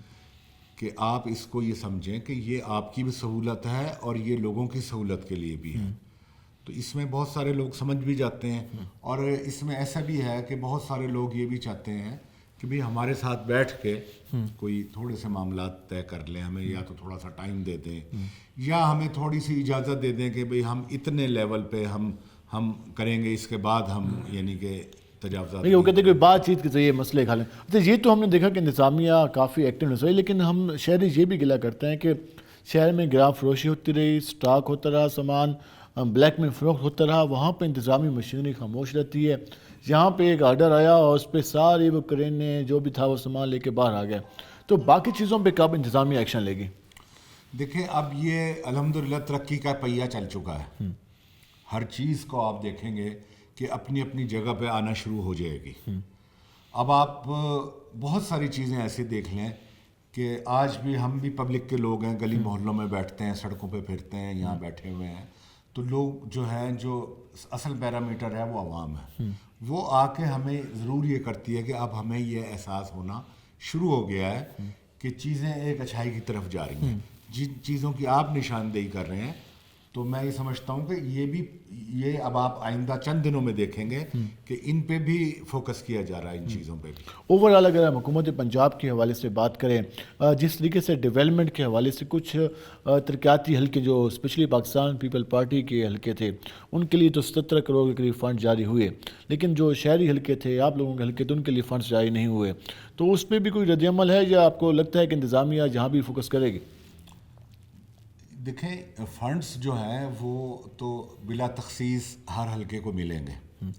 کہ آپ اس کو یہ سمجھیں کہ یہ آپ کی بھی سہولت ہے اور یہ لوگوں کی سہولت کے لیے بھی ہے. تو اس میں بہت سارے لوگ سمجھ بھی جاتے ہیں. اور اس میں ایسا بھی ہے کہ بہت سارے لوگ یہ بھی چاہتے ہیں کہ بھئی ہمارے ساتھ بیٹھ کے کوئی تھوڑے سے معاملات طے کر لیں, ہمیں یا تو تھوڑا سا ٹائم دے دیں یا ہمیں تھوڑی سی اجازت دے دیں کہ بھئی ہم اتنے لیول پہ ہم کریں گے, اس کے بعد ہم یعنی کہ تجاوزات. وہ کہتے ہیں کہ بات چیت کے ذریعے مسئلے کھا لیں. تو یہ تو ہم نے دیکھا کہ انتظامیہ کافی ایکٹیو نظر آئی, لیکن ہم شہری یہ بھی گلا کرتے ہیں کہ شہر میں گراں فروشی ہوتی رہی, سٹاک ہوتا رہا, سامان بلیک میں فروخت ہوتا رہا, وہاں پہ انتظامی مشینری خاموش رہتی ہے. یہاں پہ ایک آرڈر آیا اور اس پہ ساری وہ کرینے جو بھی تھا وہ سامان لے کے باہر آ گیا. تو باقی چیزوں پہ کب انتظامیہ ایکشن لے گی؟ دیکھیں اب یہ الحمدللہ ترقی کا پہیہ چل چکا ہے. ہر چیز کو آپ دیکھیں گے کہ اپنی اپنی جگہ پہ آنا شروع ہو جائے گی. اب آپ بہت ساری چیزیں ایسے دیکھ لیں کہ آج بھی ہم بھی پبلک کے لوگ ہیں, گلی محلوں میں بیٹھتے ہیں, سڑکوں پہ پھرتے ہیں, یہاں بیٹھے ہوئے ہیں. تو لوگ جو ہیں, جو اصل پیرامیٹر ہے وہ عوام ہے, وہ آ کے ہمیں ضرور یہ کرتی ہے کہ اب ہمیں یہ احساس ہونا شروع ہو گیا ہے کہ چیزیں ایک اچھائی کی طرف جا رہی ہیں. جن چیزوں کی آپ نشاندہی کر رہے ہیں تو میں یہ سمجھتا ہوں کہ یہ اب آپ آئندہ چند دنوں میں دیکھیں گے کہ ان پہ بھی فوکس کیا جا رہا ہے, ان چیزوں پہ بھی. اوورآل اگر ہم حکومت پنجاب کے حوالے سے بات کریں, جس طریقے سے ڈیولپمنٹ کے حوالے سے کچھ ترقیاتی حلقے جو اسپیشلی پاکستان پیپل پارٹی کے حلقے تھے, ان کے لیے تو 77 کروڑ کے قریب فنڈ جاری ہوئے, لیکن جو شہری حلقے تھے, آپ لوگوں کے حلقے تھے, ان کے لیے فنڈز جاری نہیں ہوئے. تو اس پہ بھی کوئی رد عمل ہے یا آپ کو لگتا ہے کہ انتظامیہ جہاں بھی فوکس کرے گی؟ دیکھیں فنڈز جو ہیں وہ تو بلا تخصیص ہر حلقے کو ملیں گے,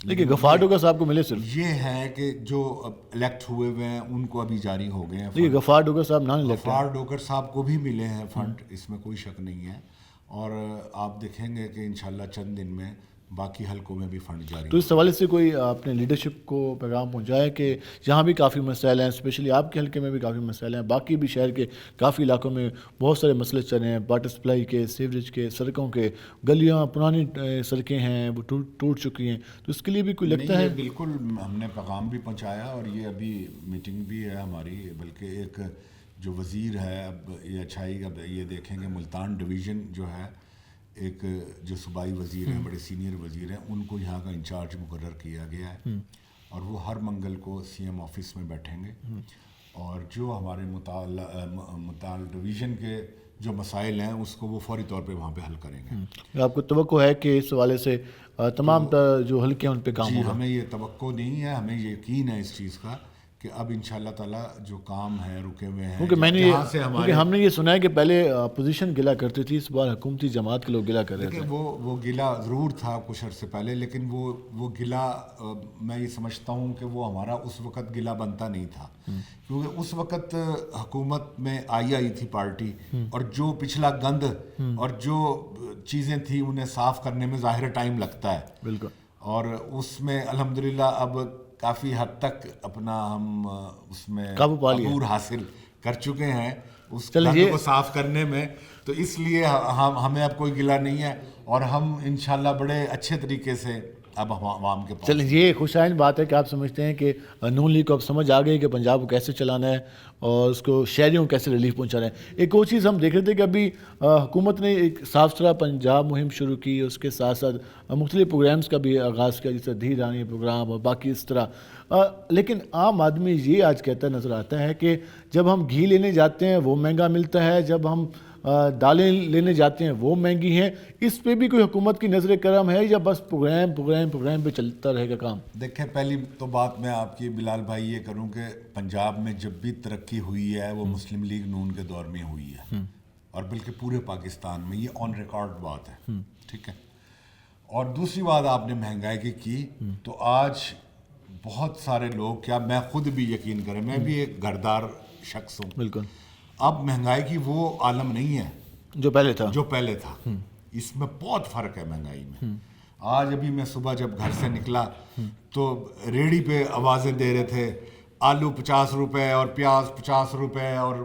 لیکن غفار ڈوگر صاحب کو ملے صرف یہ ہے کہ جو الیکٹ ہوئے ہوئے ہیں ان کو ابھی جاری ہو گئے ہیں. لیکن غفار ڈوگر صاحب نان الیکٹ, غفار ڈوگر صاحب کو بھی ملے ہیں فنڈ, اس میں کوئی شک نہیں ہے. اور آپ دیکھیں گے کہ انشاءاللہ چند دن میں باقی حلقوں میں بھی فنڈ جاری. تو اس حوالے سے کوئی اپنے لیڈرشپ کو پیغام پہنچایا کہ جہاں بھی کافی مسائل ہیں, اسپیشلی آپ کے حلقے میں بھی کافی مسائل ہیں, باقی بھی شہر کے کافی علاقوں میں بہت سارے مسئلے چل رہے ہیں, واٹر سپلائی کے, سیوریج کے, سڑکوں کے, گلیاں پرانی سڑکیں ہیں وہ ٹوٹ چکی ہیں, تو اس کے لیے بھی کوئی لگتا ہے؟ بالکل ہم نے پیغام بھی پہنچایا اور یہ ابھی میٹنگ بھی ہے ہماری, بلکہ ایک جو وزیر ہے اب یہ اچھائی کا یہ دیکھیں گے ملتان ڈویژن جو ہے, ایک جو صوبائی وزیر ہیں, بڑے سینئر وزیر ہیں, ان کو یہاں کا انچارج مقرر کیا گیا ہے. اور وہ ہر منگل کو سی ایم آفس میں بیٹھیں گے اور جو ہمارے متعلق ڈویژن کے جو مسائل ہیں اس کو وہ فوری طور پہ وہاں پہ حل کریں گے. آپ کو توقع ہے کہ اس حوالے سے تمام جو حلقے ہیں ان پہ کام ہوگا؟ ہمیں یہ توقع نہیں ہے, ہمیں یقین ہے اس چیز کا کہ اب انشاءاللہ تعالیٰ جو کام ہے رکے ہوئے ہیں. کیونکہ ہم نے یہ سنا ہے کہ پہلے اپوزیشن گلا کرتی تھی, اس بار حکومتی جماعت کے لوگ گلا کر رہے تھے. وہ گلا ضرور تھا کچھ عرصے پہلے, لیکن وہ گلا میں یہ سمجھتا ہوں کہ وہ ہمارا اس وقت گلا بنتا نہیں تھا, کیونکہ اس وقت حکومت میں آئی تھی پارٹی, اور جو پچھلا گند اور جو چیزیں تھیں انہیں صاف کرنے میں ظاہر ٹائم لگتا ہے. بالکل. اور اس میں الحمدللہ اب काफ़ी हद तक अपना हम उसमें काबू पा लिया, अबूर हासिल कर चुके हैं उस गंद को साफ करने में, तो इसलिए हमें अब कोई गिला नहीं है और हम इंशाल्लाह बड़े अच्छे तरीके से अब आवाम के पास। चलिए, ये खुशाइन बात है कि आप समझते हैं कि नून लीग को अब समझ आ गई कि पंजाब को कैसे चलाना है और उसको शहरियों को कैसे रिलीफ पहुंचाना है। एक और चीज़ हम देख रहे थे कि अभी हुकूमत ने एक साफ सुथरा पंजाब मुहिम शुरू की, उसके साथ साथ मुख्तलिफ प्रोग्राम्स का भी आगाज़ किया, जैसे धी रानी प्रोग्राम और बाकी इस तरह। लेकिन आम आदमी ये आज कहता नज़र आता है कि जब हम घी लेने जाते हैं वो महंगा मिलता है, जब हम दालें लेने जाते हैं वो महंगी हैं। इस पे भी कोई हुकूमत की नज़र करम है या बस प्रोग्राम पे चलता रहेगा काम? देखिए, पहली तो बात मैं आपकी बिलाल भाई ये करूं कि पंजाब में जब भी तरक्की हुई है वो मुस्लिम लीग नून के दौर में हुई है और बल्कि पूरे पाकिस्तान में, ये ऑन रिकॉर्ड बात है, ठीक है। और दूसरी बात आपने महंगाई की तो आज बहुत सारे लोग, क्या मैं खुद भी यकीन करें, मैं भी एक घरदार शख्स हूँ, बिल्कुल, अब महंगाई की वो आलम नहीं है जो पहले था। इसमें बहुत फ़र्क है महंगाई में। आज अभी मैं सुबह जब घर से निकला तो रेडी पे आवाज़ें दे रहे थे, आलू 50 रुपए और प्याज 50 रुपए और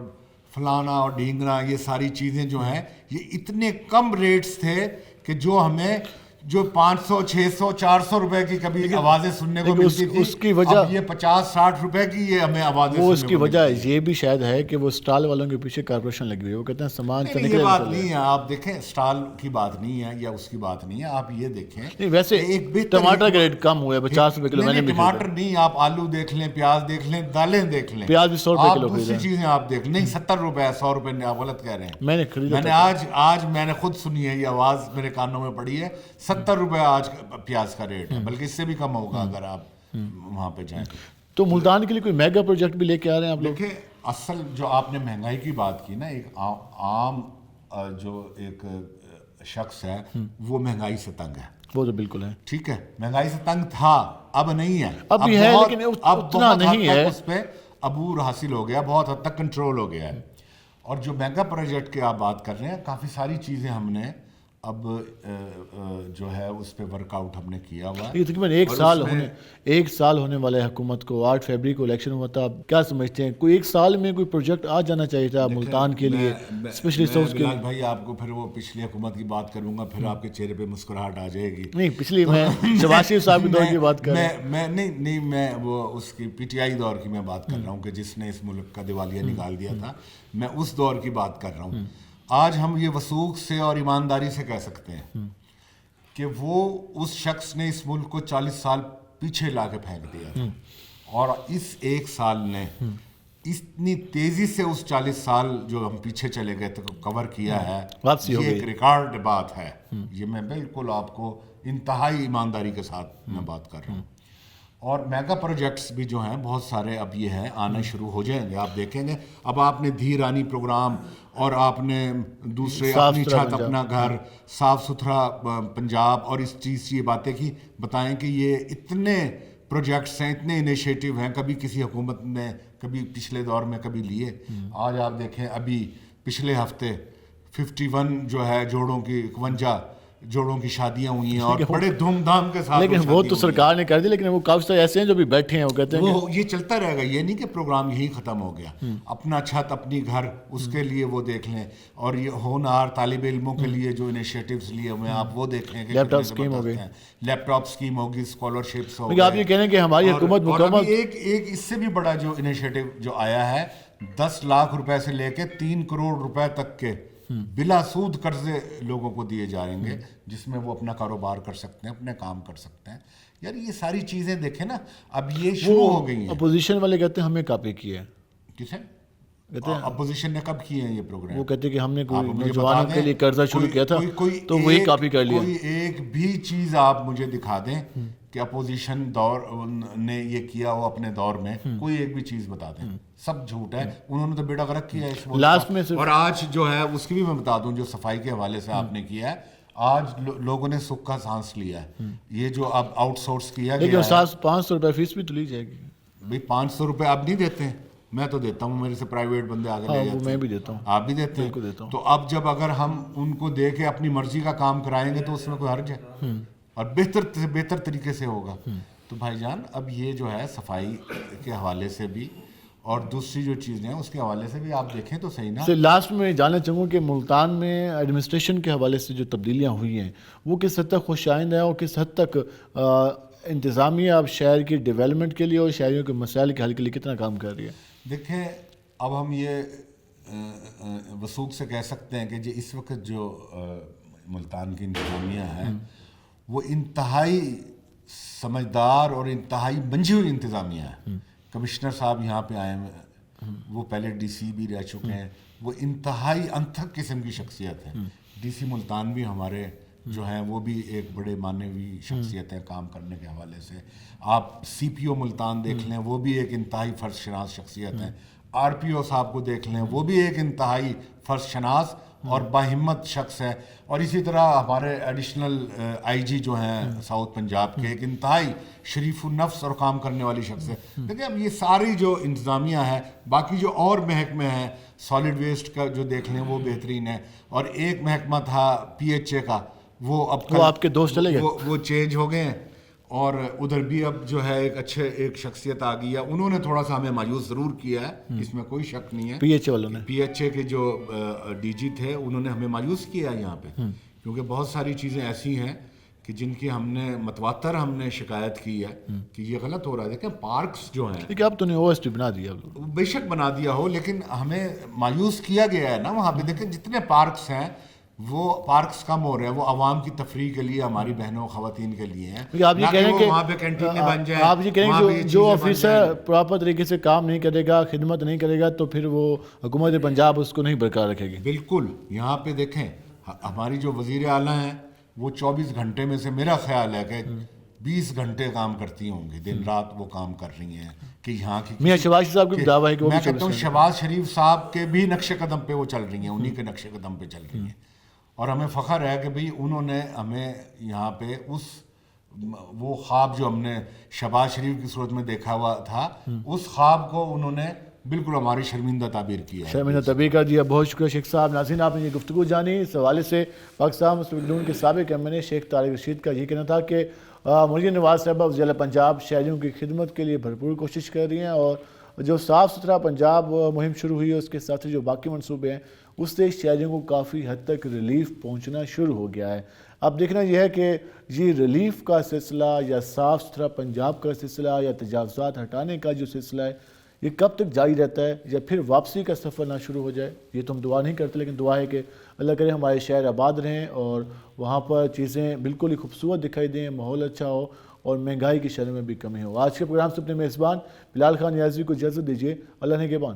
फलाना और ढींगना, ये सारी चीज़ें जो हैं ये इतने कम रेट्स थे कि जो हमें जो 500, 600, 400 रुपए की कभी आवाज़ें सुनने को मिलती थी, उसकी वजह अब ये 50-60 रुपए की ये हमें आवाज़ें सुनने को उसकी वजह ये भी शायद है कि वो स्टॉल वालों के पीछे कारपोरेशन लगी हुई है, वो कहते हैं सामान नहीं, ये बात नहीं है। आप देखें, स्टॉल की बात नहीं है या उसकी बात नहीं है, आप ये देखें नहीं, वैसे एक टमाटर का रेट कम हुआ है 50 रुपए किलो। मैंने टमाटर नहीं, आप आलू देख लें, प्याज देख लें, दालें देख लें, प्याज भी 100 रुपए किलो, दूसरी चीजें आप देख लें, 70 रुपए 100 रुपए आप गलत कह रहे हैं। मैंने खरीदा, आज मैंने खुद सुनी है, ये आवाज मेरे कानों में पड़ी है, 70 रुपए आज प्याज का रेट है, बल्कि इससे भी कम होगा अगर आप वहां पे जाएं। तो मुल्तान के लिए कोई मेगा प्रोजेक्ट भी लेके आ रहे हैं आप लोग? देखिए, असल जो आपने महंगाई की बात की ना, एक आम जो एक शख्स है वो महंगाई से तंग है, वो तो बिल्कुल है, ठीक है, महंगाई से तंग था, अब नहीं है, अब भी है, लेकिन उतना नहीं है, उस पे अबूर हासिल हो गया, बहुत हद तक कंट्रोल हो गया है। और जो मेगा प्रोजेक्ट की आप बात कर रहे हैं, काफ़ी सारी चीज़ें हमने अब जो है उस पे वर्कआउट हमने किया हुआ है। तकरीबन एक साल होने वाला है हुकूमत को, 8 फरवरी को इलेक्शन हुआ था। आप क्या समझते हैं, कोई एक साल में कोई प्रोजेक्ट आ जाना चाहिए था मुल्तान के लिए, स्पेशली सोर्स के लिए? भाई आपको फिर वो पिछली हुकूमत की बात करूंगा, फिर आपके चेहरे पे मुस्कुराहट आ जाएगी। नहीं, पिछली मैं शहबाज शरीफ साहब के दौर की बात कर रहा हूँ, मैं वो उसकी PTI दौर की मैं बात कर रहा हूँ कि जिसने इस मुल्क का दिवालिया निकाल दिया था, मैं उस दौर की बात कर रहा हूँ। आज हम ये वसूख से और ईमानदारी से कह सकते हैं कि वो उस शख्स ने इस मुल्क को 40 साल पीछे ला के फेंक दिया और इस एक साल ने इतनी तेजी से उस 40 साल जो हम पीछे चले गए थे कवर किया है, ये एक रिकॉर्ड बात है। ये मैं बिल्कुल आपको इंतहाई ईमानदारी के साथ मैं बात कर रहा हूँ। और मेगा प्रोजेक्ट्स भी जो हैं बहुत सारे अब ये हैं, आना शुरू हो जाएंगे, आप देखेंगे। अब आपने धी रानी प्रोग्राम और आपने दूसरे अपनी छत अपना घर, साफ़ सुथरा पंजाब और इस चीज़ की ये बातें की, बताएं कि ये इतने प्रोजेक्ट्स हैं, इतने इनिशिएटिव हैं, कभी किसी हुकूमत ने कभी पिछले दौर में कभी लिए। आज आप देखें, अभी पिछले हफ्ते 51 जो है जोड़ों की 51 जोड़ों की शादियां हुई हैं और बड़े धूमधाम के साथ। लेकिन वो तो सरकार ने कर दी, लेकिन वो काफी सारे ऐसे हैं जो भी बैठे हैं, वो कहते हैं वो ये चलता रहेगा, ये नहीं कि प्रोग्राम यही खत्म हो गया। अपना छत अपनी घर, उसके लिए वो देख लें, और ये होनहार तालिब इल्मों के लिए जो इनिशिएटिव्स लिए हुए आप वो देखें कि लैपटॉप स्कीम हो गई, लैपटॉप स्कीम होगी, स्कॉलरशिप्स हो गई। आप ये कह रहे हैं कि हमारी हुकूमत मुकम्मल एक इससे भी बड़ा जो इनिशिएटिव जो आया है, 10 लाख रुपए से लेके 3 करोड़ रुपए तक के बिला सूद कर्जे लोगों को दिए जाएंगे, जिसमें वो अपना कारोबार कर सकते हैं, अपने काम कर सकते हैं। यार ये सारी चीजें देखें ना, अब ये शुरू हो गई हैं। अपोजिशन वाले कहते हैं हमें कॉपी किया है। किसे कहते हैं? अपोजिशन ने कब किए हैं ये प्रोग्राम? वो कहते हैं कि हमने कोई नौजवानों के लिए कर्जा शुरू किया था, तो वही कॉपी कर लिया। कोई एक भी चीज आप मुझे दिखा दें कि अपोजिशन दौर ने ये किया हो अपने दौर में, कोई एक भी चीज बता दें, सब झूठ है। उन्होंने तो बेड़ा गर्क किया है इस लास्ट में। और आज जो है उसकी भी मैं बता दूं, जो सफाई के हवाले से आपने किया है, आज लोगों ने सुख का सांस लिया है। ये जो अब आउटसोर्स किया गया है, 500 रुपए फीस भी तो ली जाएगी भाई। 500 रुपए आप नहीं देते हैं, मैं तो देता हूँ, मेरे से प्राइवेट बंदे आगे ले जाते हैं। मैं भी देता हूँ, आप भी देते हैं। तो अब जब अगर हम उनको दे के अपनी मर्जी का काम कराएंगे तो उसमें कोई हर्ज है, और बेहतर तरीके से होगा। تو بھائی جان اب یہ جو ہے صفائی کے حوالے سے بھی اور دوسری جو چیزیں ہیں اس کے حوالے سے بھی آپ دیکھیں تو صحیح نا. لاسٹ میں جاننا چاہوں کہ ملتان میں ایڈمنسٹریشن کے حوالے سے جو تبدیلیاں ہوئی ہیں وہ کس حد تک خوش آئند ہیں اور کس حد تک انتظامیہ اب شہر کی ڈیولپمنٹ کے لیے اور شہریوں کے مسائل کے حل کے لیے کتنا کام کر رہی ہے؟ دیکھیں اب ہم یہ وثوق سے کہہ سکتے ہیں کہ جو اس وقت جو ملتان کی انتظامیہ ہے وہ انتہائی سمجھدار اور انتہائی منجھی ہوئی انتظامیہ ہے. کمشنر صاحب یہاں پہ آئے ہیں, وہ پہلے ڈی سی بھی رہ چکے ہیں, وہ انتہائی انتھک قسم کی شخصیت ہے. ڈی سی ملتان بھی ہمارے جو ہیں وہ بھی ایک بڑے معنوی شخصیت ہے کام کرنے کے حوالے سے. آپ سی پی او ملتان دیکھ لیں, وہ بھی ایک انتہائی فرض شناس شخصیت ہے. آر پی او صاحب کو دیکھ لیں, وہ بھی ایک انتہائی فرض شناس اور باہمت شخص ہے. اور اسی طرح ہمارے ایڈیشنل آئی جی جو ہیں ساؤتھ پنجاب کے, ایک انتہائی شریف النفس اور کام کرنے والی شخص ہے. دیکھیں اب یہ ساری جو انتظامیہ ہے, باقی جو اور محکمے ہیں, سالڈ ویسٹ کا جو دیکھ لیں وہ بہترین ہے, اور ایک محکمہ تھا پی ایچ اے کا, وہ اب آپ کے دوست چلے گئے, وہ چینج ہو گئے ہیں. اور ادھر بھی اب جو ہے ایک شخصیت آ گئی ہے. انہوں نے تھوڑا سا ہمیں مایوس ضرور کیا ہے, اس میں کوئی شک نہیں ہے. پی ایچ اے والوں نے, پی ایچ اے کے جو ڈی جی تھے انہوں نے ہمیں مایوس کیا ہے یہاں پہ, کیونکہ بہت ساری چیزیں ایسی ہیں کہ جن کی ہم نے متواتر ہم نے شکایت کی ہے کہ یہ غلط ہو رہا ہے. دیکھیں پارکس جو ہیں, اب تو نے او ایس ٹی بنا دیا, بے شک بنا دیا ہو, لیکن ہمیں مایوس کیا گیا ہے نا وہاں پہ. دیکھیں جتنے پارکس ہیں وہ پارکس کم ہو رہے ہیں, وہ عوام کی تفریح کے لیے, ہماری بہنوں خواتین کے لیے ہیں. آپ یہ کہیں کہ وہاں پہ کینٹینیں بن جائیں, آپ یہ کہیں کہ جو آفیسر پراپر طریقے سے کام نہیں کرے گا, خدمت نہیں کرے گا, تو پھر وہ حکومت پنجاب اس کو نہیں برقرار رکھے گی. بالکل. یہاں پہ دیکھیں ہماری جو وزیر اعلیٰ ہیں وہ 24 گھنٹے میں سے میرا خیال ہے کہ 20 گھنٹے کام کرتی ہوں گی, دن رات وہ کام کر رہی ہیں کہ یہاں کی. میاں شہباز صاحب کی دعویٰ ہے کہ میں کہتا ہوں شہباز شریف صاحب کے بھی نقش قدم پہ وہ چل رہی ہیں, انہی کے نقش قدم پہ چل رہی ہیں. اور ہمیں فخر ہے کہ بھئی انہوں نے ہمیں یہاں پہ وہ خواب جو ہم نے شہباز شریف کی صورت میں دیکھا ہوا تھا, اس خواب کو انہوں نے بالکل ہماری شرمندہ تعبیر کیا, شرمندہ تعبیر کر دیا. بہت شکریہ شیخ صاحب. ناظرین آپ نے یہ گفتگو جانی. اس حوالے سے پاکستان مسلم لیگ نون کے سابق ایم این اے شیخ طارق رشید کا یہ کہنا تھا کہ مریم نواز صاحبہ وزیر اعلیٰ پنجاب شہریوں کی خدمت کے لیے بھرپور کوشش کر رہی ہیں, اور جو صاف ستھرا پنجاب مہم شروع ہوئی ہے اس کے ساتھ جو باقی منصوبے ہیں اس سے شہریوں کو کافی حد تک ریلیف پہنچنا شروع ہو گیا ہے. اب دیکھنا یہ ہے کہ یہ ریلیف کا سلسلہ یا صاف ستھرا پنجاب کا سلسلہ یا تجاوزات ہٹانے کا جو سلسلہ ہے یہ کب تک جاری رہتا ہے, یا پھر واپسی کا سفر نہ شروع ہو جائے. یہ تو ہم دعا نہیں کرتے, لیکن دعا ہے کہ اللہ کرے ہمارے شہر آباد رہیں اور وہاں پر چیزیں بالکل ہی خوبصورت دکھائی دیں, ماحول اچھا ہو اور مہنگائی کی شرح میں بھی کمی ہو. آج کے پروگرام سے اپنے میزبان بلال خان نیازی کو اجازت دیجیے. اللہ نگہبان.